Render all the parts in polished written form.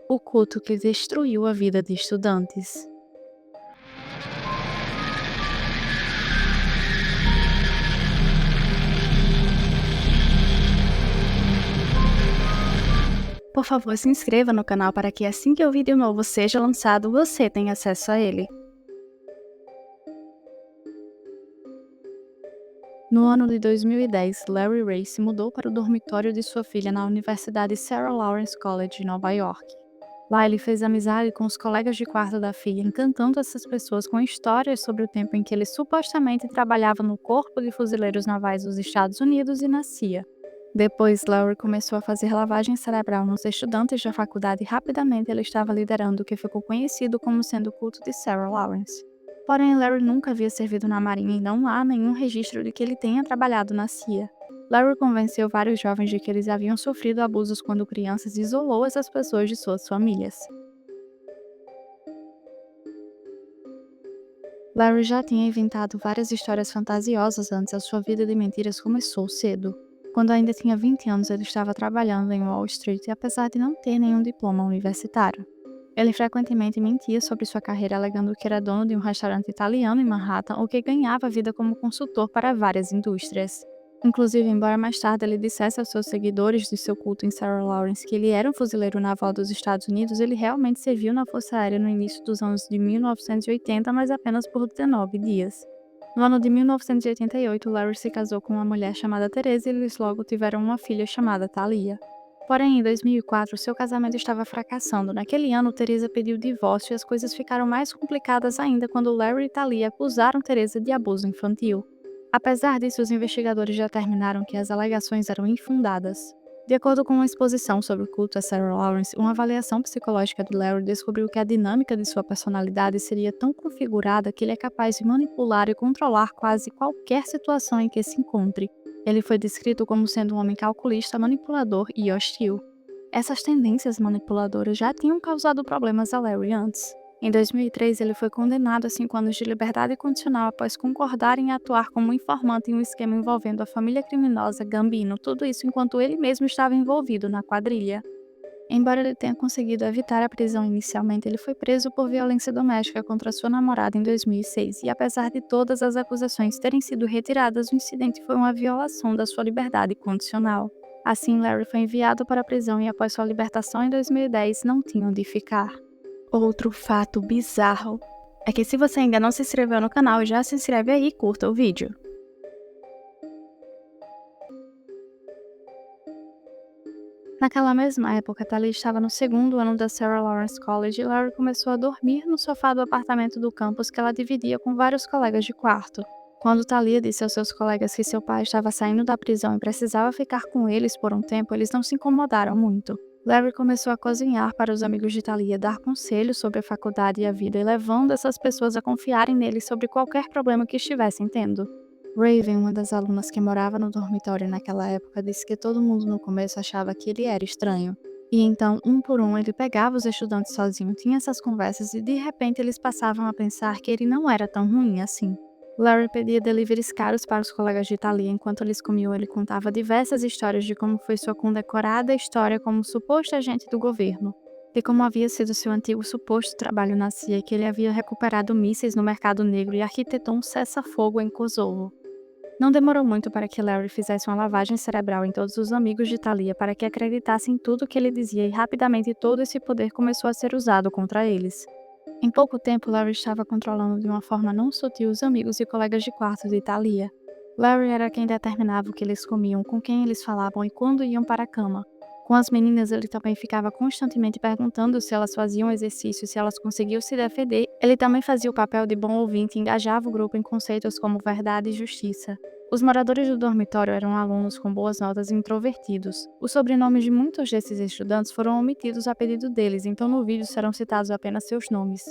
O culto que destruiu a vida de estudantes. Por favor, se inscreva no canal para que assim que o vídeo novo seja lançado, você tenha acesso a ele. No ano de 2010, Larry Ray se mudou para o dormitório de sua filha na Universidade Sarah Lawrence College, em Nova York. Lá ele fez amizade com os colegas de quarto da filha, encantando essas pessoas com histórias sobre o tempo em que ele supostamente trabalhava no Corpo de Fuzileiros Navais dos Estados Unidos e na CIA. Depois, Larry começou a fazer lavagem cerebral nos estudantes da faculdade e rapidamente ele estava liderando o que ficou conhecido como sendo o culto de Sarah Lawrence. Porém, Larry nunca havia servido na Marinha e não há nenhum registro de que ele tenha trabalhado na CIA. Larry convenceu vários jovens de que eles haviam sofrido abusos quando crianças e isolou essas pessoas de suas famílias. Larry já tinha inventado várias histórias fantasiosas antes. A sua vida de mentiras começou cedo. Quando ainda tinha 20 anos, ele estava trabalhando em Wall Street, apesar de não ter nenhum diploma universitário. Ele frequentemente mentia sobre sua carreira, alegando que era dono de um restaurante italiano em Manhattan ou que ganhava vida como consultor para várias indústrias. Inclusive, embora mais tarde ele dissesse aos seus seguidores de seu culto em Sarah Lawrence que ele era um fuzileiro naval dos Estados Unidos, ele realmente serviu na Força Aérea no início dos anos de 1980, mas apenas por 19 dias. No ano de 1988, Larry se casou com uma mulher chamada Teresa e eles logo tiveram uma filha chamada Talia. Porém, em 2004, seu casamento estava fracassando. Naquele ano, Teresa pediu o divórcio e as coisas ficaram mais complicadas ainda quando Larry e Talia acusaram Teresa de abuso infantil. Apesar disso, os investigadores determinaram que as alegações eram infundadas. De acordo com uma exposição sobre o culto a Sarah Lawrence, uma avaliação psicológica de Larry descobriu que a dinâmica de sua personalidade seria tão configurada que ele é capaz de manipular e controlar quase qualquer situação em que se encontre. Ele foi descrito como sendo um homem calculista, manipulador e hostil. Essas tendências manipuladoras já tinham causado problemas a Larry antes. Em 2003, ele foi condenado a 5 anos de liberdade condicional após concordar em atuar como informante em um esquema envolvendo a família criminosa Gambino, tudo isso enquanto ele mesmo estava envolvido na quadrilha. Embora ele tenha conseguido evitar a prisão inicialmente, ele foi preso por violência doméstica contra sua namorada em 2006, e apesar de todas as acusações terem sido retiradas, o incidente foi uma violação da sua liberdade condicional. Assim, Larry foi enviado para a prisão e após sua libertação em 2010, não tinha onde ficar. Outro fato bizarro é que se você ainda não se inscreveu no canal, já se inscreve aí e curta o vídeo. Naquela mesma época, Thalia estava no segundo ano da Sarah Lawrence College e Larry começou a dormir no sofá do apartamento do campus que ela dividia com vários colegas de quarto. Quando Thalia disse aos seus colegas que seu pai estava saindo da prisão e precisava ficar com eles por um tempo, eles não se incomodaram muito. Larry começou a cozinhar para os amigos de Thalia, dar conselhos sobre a faculdade e a vida e levando essas pessoas a confiarem nele sobre qualquer problema que estivessem tendo. Raven, uma das alunas que morava no dormitório naquela época, disse que todo mundo no começo achava que ele era estranho. E então, um por um, ele pegava os estudantes sozinho, tinha essas conversas e de repente eles passavam a pensar que ele não era tão ruim assim. Larry pedia deliveries caros para os colegas de Thalia. Enquanto eles comiam, ele contava diversas histórias de como foi sua condecorada história como suposto agente do governo, de como havia sido seu antigo suposto trabalho na CIA, que ele havia recuperado mísseis no mercado negro e arquitetou um cessar-fogo em Kosovo. Não demorou muito para que Larry fizesse uma lavagem cerebral em todos os amigos de Thalia para que acreditassem em tudo que ele dizia e rapidamente todo esse poder começou a ser usado contra eles. Em pouco tempo, Larry estava controlando de uma forma não sutil os amigos e colegas de quarto de Thalia. Larry era quem determinava o que eles comiam, com quem eles falavam e quando iam para a cama. Com as meninas, ele também ficava constantemente perguntando se elas faziam exercício e se elas conseguiam se defender. Ele também fazia o papel de bom ouvinte e engajava o grupo em conceitos como verdade e justiça. Os moradores do dormitório eram alunos com boas notas e introvertidos. Os sobrenomes de muitos desses estudantes foram omitidos a pedido deles, então no vídeo serão citados apenas seus nomes.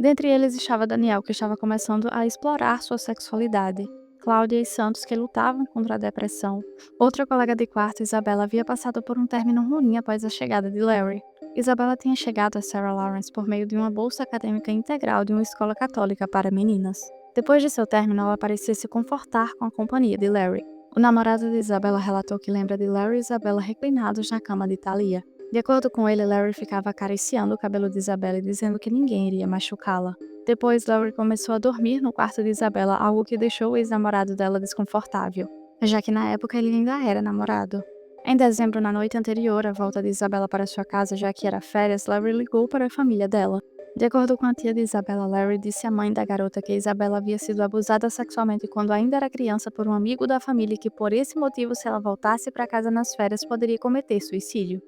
Dentre eles estava Daniel, que estava começando a explorar sua sexualidade. Cláudia e Santos, que lutavam contra a depressão. Outra colega de quarto, Isabela, havia passado por um término ruim após a chegada de Larry. Isabela tinha chegado a Sarah Lawrence por meio de uma bolsa acadêmica integral de uma escola católica para meninas. Depois de seu término, ela parecia se confortar com a companhia de Larry. O namorado de Isabela relatou que lembra de Larry e Isabela reclinados na cama de Thalia. De acordo com ele, Larry ficava acariciando o cabelo de Isabela e dizendo que ninguém iria machucá-la. Depois, Larry começou a dormir no quarto de Isabela, algo que deixou o ex-namorado dela desconfortável, já que na época ele ainda era namorado. Em dezembro, na noite anterior à volta de Isabela para sua casa, já que era férias, Larry ligou para a família dela. De acordo com a tia de Isabela, Larry disse à mãe da garota que Isabela havia sido abusada sexualmente quando ainda era criança por um amigo da família e que por esse motivo, se ela voltasse para casa nas férias, poderia cometer suicídio.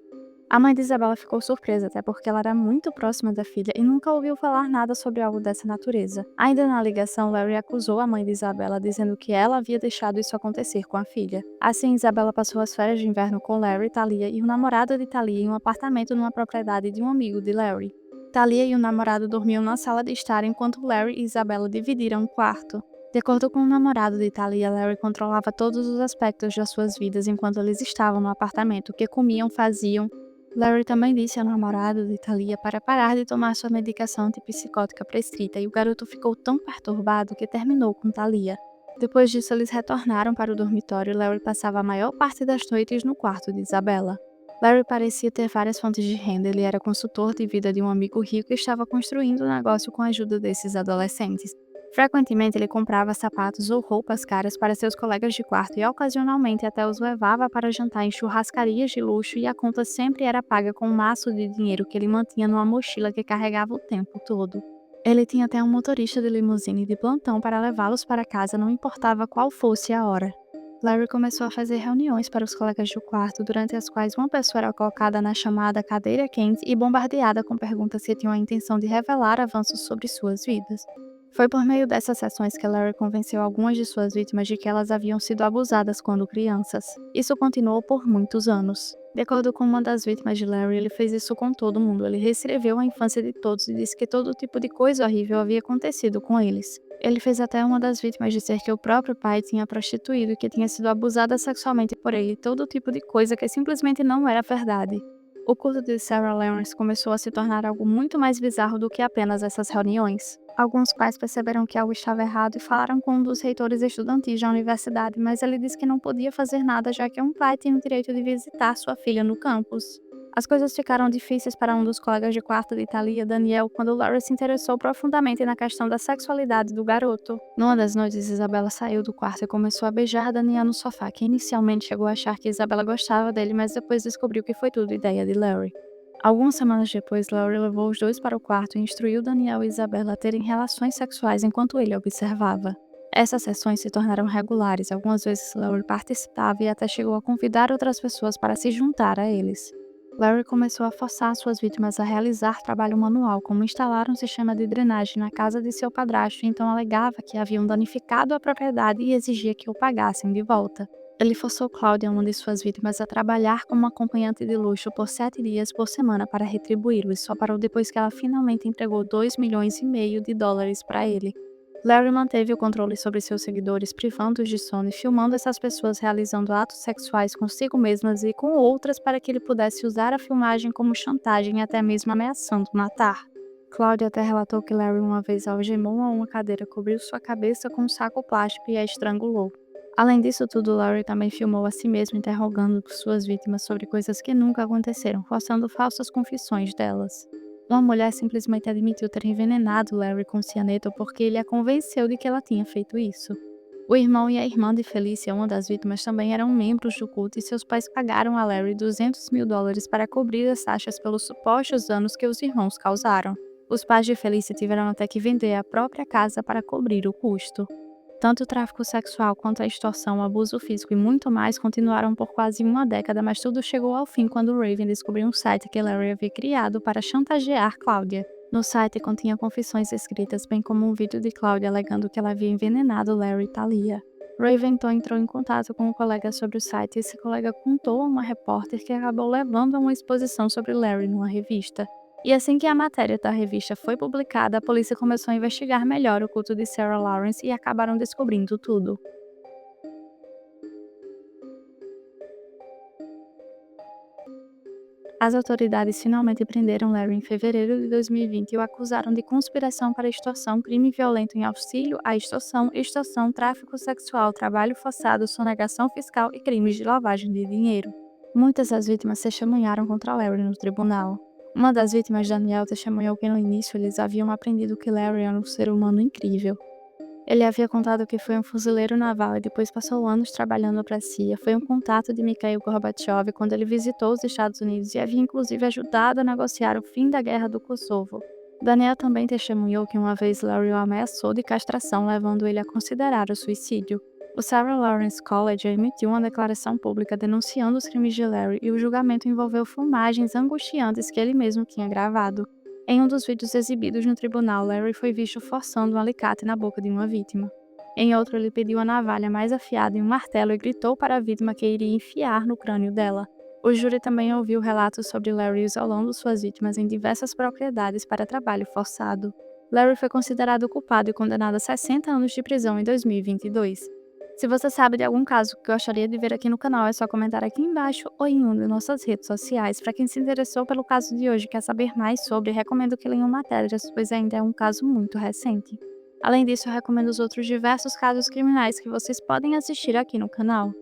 A mãe de Isabela ficou surpresa, até porque ela era muito próxima da filha e nunca ouviu falar nada sobre algo dessa natureza. Ainda na ligação, Larry acusou a mãe de Isabela, dizendo que ela havia deixado isso acontecer com a filha. Assim, Isabela passou as férias de inverno com Larry, Talia e o namorado de Talia em um apartamento numa propriedade de um amigo de Larry. Talia e o namorado dormiam na sala de estar enquanto Larry e Isabela dividiram o quarto. De acordo com o namorado de Talia, Larry controlava todos os aspectos das suas vidas enquanto eles estavam no apartamento, o que comiam, faziam. Larry também disse ao namorado de Talia para parar de tomar sua medicação antipsicótica prescrita e o garoto ficou tão perturbado que terminou com Talia. Depois disso, eles retornaram para o dormitório e Larry passava a maior parte das noites no quarto de Isabela. Larry parecia ter várias fontes de renda, ele era consultor de vida de um amigo rico e estava construindo um negócio com a ajuda desses adolescentes. Frequentemente ele comprava sapatos ou roupas caras para seus colegas de quarto e ocasionalmente até os levava para jantar em churrascarias de luxo e a conta sempre era paga com um maço de dinheiro que ele mantinha numa mochila que carregava o tempo todo. Ele tinha até um motorista de limusine de plantão para levá-los para casa, não importava qual fosse a hora. Larry começou a fazer reuniões para os colegas do quarto, durante as quais uma pessoa era colocada na chamada cadeira quente e bombardeada com perguntas que tinham a intenção de revelar avanços sobre suas vidas. Foi por meio dessas sessões que Larry convenceu algumas de suas vítimas de que elas haviam sido abusadas quando crianças. Isso continuou por muitos anos. De acordo com uma das vítimas de Larry, ele fez isso com todo mundo. Ele reescreveu a infância de todos e disse que todo tipo de coisa horrível havia acontecido com eles. Ele fez até uma das vítimas dizer que o próprio pai tinha prostituído e que tinha sido abusada sexualmente por ele, todo tipo de coisa que simplesmente não era verdade. O culto de Sarah Lawrence começou a se tornar algo muito mais bizarro do que apenas essas reuniões. Alguns pais perceberam que algo estava errado e falaram com um dos reitores estudantis da universidade, mas ele disse que não podia fazer nada já que um pai tinha o direito de visitar sua filha no campus. As coisas ficaram difíceis para um dos colegas de quarto de Talia, Daniel, quando Larry se interessou profundamente na questão da sexualidade do garoto. Numa das noites, Isabela saiu do quarto e começou a beijar Daniel no sofá, que inicialmente chegou a achar que Isabela gostava dele, mas depois descobriu que foi tudo ideia de Larry. Algumas semanas depois, Larry levou os dois para o quarto e instruiu Daniel e Isabela a terem relações sexuais enquanto ele observava. Essas sessões se tornaram regulares, algumas vezes Larry participava e até chegou a convidar outras pessoas para se juntar a eles. Larry começou a forçar suas vítimas a realizar trabalho manual, como instalar um sistema de drenagem na casa de seu padrasto, e então alegava que haviam danificado a propriedade e exigia que o pagassem de volta. Ele forçou Claudia, uma de suas vítimas, a trabalhar como acompanhante de luxo por 7 dias por semana para retribuí-lo, e só parou depois que ela finalmente entregou 2,5 milhões de dólares para ele. Larry manteve o controle sobre seus seguidores, privando-os de sono e filmando essas pessoas realizando atos sexuais consigo mesmas e com outras para que ele pudesse usar a filmagem como chantagem e até mesmo ameaçando matar. Claudia até relatou que Larry uma vez algemou a uma cadeira, cobriu sua cabeça com um saco plástico e a estrangulou. Além disso tudo, Larry também filmou a si mesmo interrogando suas vítimas sobre coisas que nunca aconteceram, forçando falsas confissões delas. Uma mulher simplesmente admitiu ter envenenado Larry com cianeto porque ele a convenceu de que ela tinha feito isso. O irmão e a irmã de Felicia, uma das vítimas, também eram membros do culto e seus pais pagaram a Larry 200 mil dólares para cobrir as taxas pelos supostos danos que os irmãos causaram. Os pais de Felicia tiveram até que vender a própria casa para cobrir o custo. Tanto o tráfico sexual quanto a extorsão, o abuso físico e muito mais continuaram por quase uma década, mas tudo chegou ao fim quando Raven descobriu um site que Larry havia criado para chantagear Claudia. No site continha confissões escritas, bem como um vídeo de Claudia alegando que ela havia envenenado Larry e Talia. Raven então entrou em contato com um colega sobre o site e esse colega contou a uma repórter que acabou levando a uma exposição sobre Larry numa revista. E assim que a matéria da revista foi publicada, a polícia começou a investigar melhor o culto de Sarah Lawrence e acabaram descobrindo tudo. As autoridades finalmente prenderam Larry em fevereiro de 2020 e o acusaram de conspiração para extorsão, crime violento em auxílio à extorsão, tráfico sexual, trabalho forçado, sonegação fiscal e crimes de lavagem de dinheiro. Muitas das vítimas testemunharam contra Larry no tribunal. Uma das vítimas, Danielle, testemunhou que no início eles haviam aprendido que Larry era um ser humano incrível. Ele havia contado que foi um fuzileiro naval e depois passou anos trabalhando para a CIA. Foi um contato de Mikhail Gorbachev quando ele visitou os Estados Unidos e havia inclusive ajudado a negociar o fim da Guerra do Kosovo. Daniel também testemunhou que uma vez Larry o ameaçou de castração, levando ele a considerar o suicídio. O Sarah Lawrence College emitiu uma declaração pública denunciando os crimes de Larry e o julgamento envolveu filmagens angustiantes que ele mesmo tinha gravado. Em um dos vídeos exibidos no tribunal, Larry foi visto forçando um alicate na boca de uma vítima. Em outro, ele pediu a navalha mais afiada e um martelo e gritou para a vítima que iria enfiar no crânio dela. O júri também ouviu relatos sobre Larry isolando suas vítimas em diversas propriedades para trabalho forçado. Larry foi considerado culpado e condenado a 60 anos de prisão em 2022. Se você sabe de algum caso que gostaria de ver aqui no canal, é só comentar aqui embaixo ou em uma de nossas redes sociais. Para quem se interessou pelo caso de hoje e quer saber mais sobre, recomendo que leiam matérias, pois ainda é um caso muito recente. Além disso, eu recomendo os outros diversos casos criminais que vocês podem assistir aqui no canal.